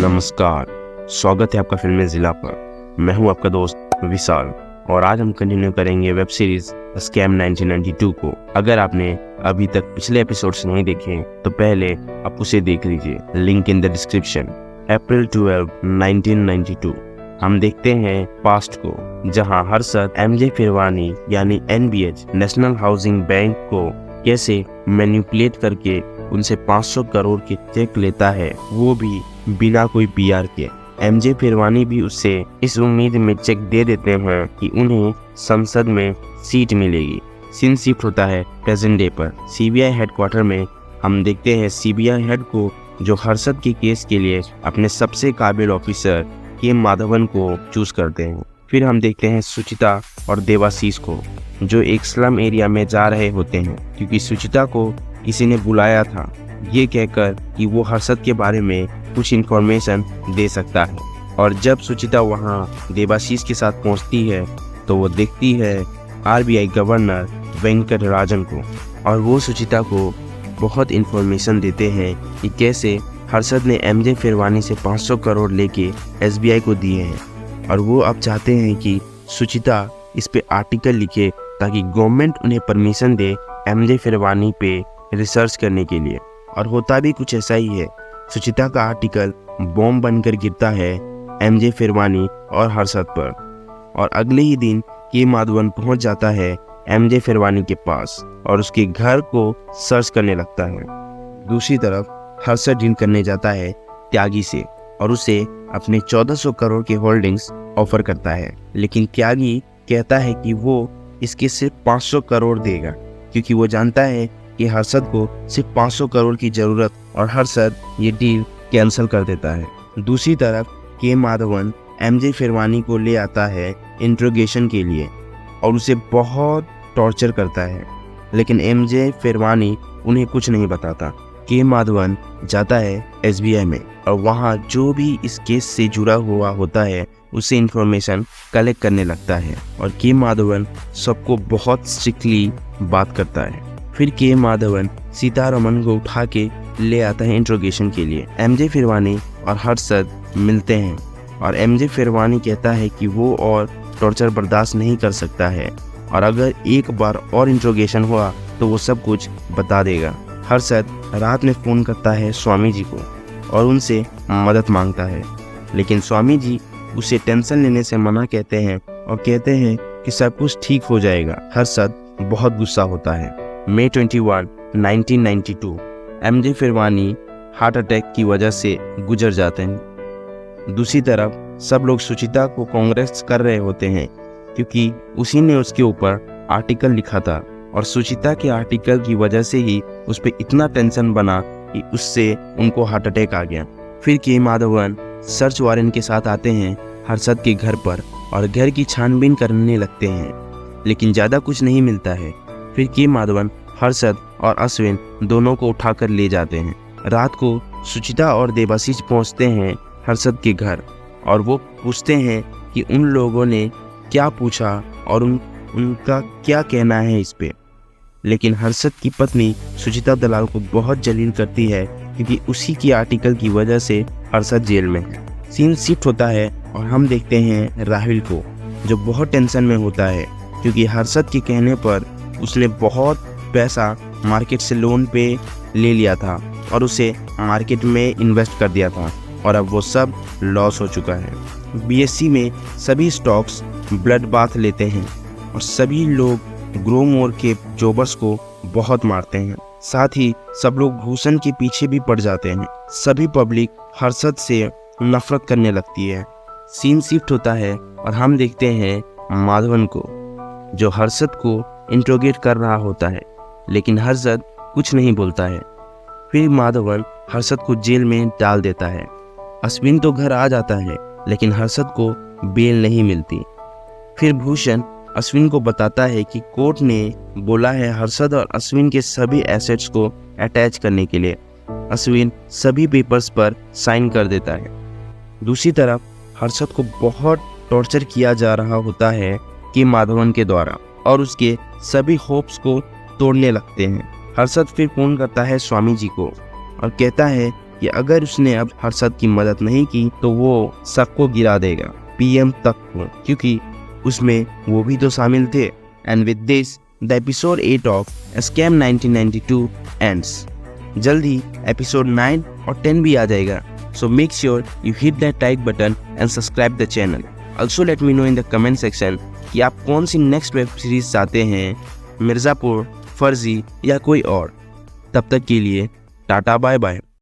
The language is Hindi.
नमस्कार, स्वागत है आपका फिल्मी जिला पर। मैं हूं आपका दोस्त विशाल और आज हम कंटिन्यू करेंगे वेब सीरीज स्कैम 1992 को। अगर आपने अभी तक पिछले एपिसोड्स नहीं देखे तो पहले आप उसे देख लीजिए, लिंक इन द डिस्क्रिप्शन। अप्रैल 12, 1992 हम देखते हैं पास्ट को, जहां हर्षद एमजे फिरवानी यानी NBH नेशनल हाउसिंग बैंक को कैसे मैनिपुलेट करके उनसे 500 करोड़ के चेक लेता है, वो भी बिना कोई PR के। एमजे फिरवानी भी उससे इस उम्मीद में चेक दे देते हैं कि उन्हें संसद में सीट मिलेगी। सीन शिफ्ट होता है प्रेजेंट डे पर। CBI हेडक्वार्टर में हम देखते हैं CBI हेड को, जो हर्षद के केस के लिए अपने सबसे काबिल ऑफिसर के माधवन को चूज करते हैं। फिर हम देखते हैं सुचिता और देवाशीष को, जो एक स्लम एरिया में जा रहे होते हैं क्योंकि सुचिता को किसी ने बुलाया था, ये कहकर कि वो हर्षद के बारे में कुछ इन्फॉर्मेशन दे सकता है। और जब सुचिता वहाँ देवाशीष के साथ पहुँचती है तो वो देखती है RBI गवर्नर वेंकट राजन को, और वो सुचिता को बहुत इन्फॉर्मेशन देते हैं कि कैसे हर्षद ने एमजे फिरवानी से 500 करोड़ लेके SBI को दिए हैं, और वो अब चाहते हैं कि सुचिता इस पे आर्टिकल लिखे ताकि गवर्नमेंट उन्हें परमिशन दे एमजे फिरवानी पे रिसर्च करने के लिए। और होता भी कुछ ऐसा ही है। सुचिता का आर्टिकल बॉम्ब बनकर गिरता है एमजे फिरवानी और हर्षद पर, और अगले ही दिन के माधवन पहुंच जाता है एमजे फिरवानी के पास और उसके घर को सर्च करने लगता है। दूसरी तरफ हर्षद डील करने जाता है त्यागी से और उसे अपने 1400 करोड़ के होल्डिंग्स ऑफर करता है, लेकिन त्यागी कहता है कि वो इसके सिर्फ 500 करोड़ देगा क्योंकि वो जानता है कि हर्षद को सिर्फ 500 करोड़ की जरूरत, और हर्षद ये डील कैंसिल कर देता है। दूसरी तरफ के माधवन एमजे फिरवानी को ले आता है इंट्रोगेशन के लिए और उसे बहुत टॉर्चर करता है, लेकिन एमजे फिरवानी उन्हें कुछ नहीं बताता। के माधवन जाता है SBI में और वहाँ जो भी इस केस से जुड़ा हुआ होता है उससे इंफॉर्मेशन कलेक्ट करने लगता है, और के माधवन सबको बहुत स्ट्रिक्टली बात करता है। फिर के माधवन सीतारमन को उठा के ले आता है इंट्रोगेशन के लिए। एमजे फिरवानी और हर्षद मिलते हैं और एमजे फिरवानी कहता है कि वो और टॉर्चर बर्दाश्त नहीं कर सकता है, और अगर एक बार और इंट्रोगेशन हुआ तो वो सब कुछ बता देगा। हर्षद रात में फ़ोन करता है स्वामी जी को और उनसे मदद मांगता है, लेकिन स्वामी जी उसे टेंशन लेने से मना कहते हैं और कहते हैं कि सब कुछ ठीक हो जाएगा। हर्षद बहुत गुस्सा होता है। मई 21, 1992 एमजे फिरवानी हार्ट अटैक की वजह से गुजर जाते हैं। दूसरी तरफ सब लोग सुचिता को कांग्रेस कर रहे होते हैं क्योंकि उसी ने उसके ऊपर आर्टिकल लिखा था, और सुचिता के आर्टिकल की वजह से ही उस पर इतना टेंशन बना कि उससे उनको हार्ट अटैक आ गया। फिर के माधवन सर्च वारंट के साथ आते हैं हर्षद के घर पर और घर की छानबीन करने लगते हैं, लेकिन ज़्यादा कुछ नहीं मिलता है। फिर के माधवन हर्षद और अश्विन दोनों को उठाकर ले जाते हैं। रात को सुचिता और देवाशीष पहुंचते हैं हर्षद के घर और वो पूछते हैं कि उन लोगों ने क्या पूछा और उनका क्या कहना है इस पे। लेकिन हर्षद की पत्नी सुचिता दलाल को बहुत जलील करती है क्योंकि उसी की आर्टिकल की वजह से हर्षद जेल में है। सीन शिफ्ट होता है और हम देखते हैं राहुल को, जो बहुत टेंशन में होता है क्योंकि हर्षद के कहने पर उसने बहुत पैसा मार्केट से लोन पे ले लिया था और उसे मार्केट में इन्वेस्ट कर दिया था, और अब वो सब लॉस हो चुका है। BSE में सभी स्टॉक्स ब्लड बाथ लेते हैं और सभी लोग ग्रोमोर के जॉबर्स को बहुत मारते हैं। साथ ही सब लोग भूषण के पीछे भी पड़ जाते हैं। सभी पब्लिक हर्षद से नफरत करने लगती है। सीन शिफ्ट होता है और हम देखते हैं माधवन को, जो हर्षद को इंट्रोगेट कर रहा होता है, लेकिन हर्षद कुछ नहीं बोलता है। फिर माधवन हर्षद को जेल में डाल देता है। अश्विन तो घर आ जाता है, लेकिन हर्षद को बेल नहीं मिलती। फिर भूषण अश्विन को बताता है कि कोर्ट ने बोला है हर्षद और अश्विन के सभी एसेट्स को अटैच करने के लिए। अश्विन सभी पेपर्स पर साइन कर देता है। दूसरी तरफ हर्षद को बहुत टॉर्चर किया जा रहा होता है कि माधवन के द्वारा, और उसके सभी होप्स को तोड़ने लगते हैं। हर्षद फिर फोन करता है स्वामी जी को और कहता है कि अगर उसने अब हर्षद की मदद नहीं की तो वो सबको गिरा देगा, पीएम तक को, क्योंकि उसमें वो भी तो शामिल थे। And with this the episode 8 of scam 1992 ends. जल्दी एपिसोड 9 और 10 भी आ जाएगा। So make sure you hit that like button and subscribe the channel. Also let me know in the comment section कि आप कौन सी नेक्स्ट वेब सीरीज चाहते हैं, मिर्ज़ापुर, फर्जी या कोई और। तब तक के लिए टाटा बाय बाय।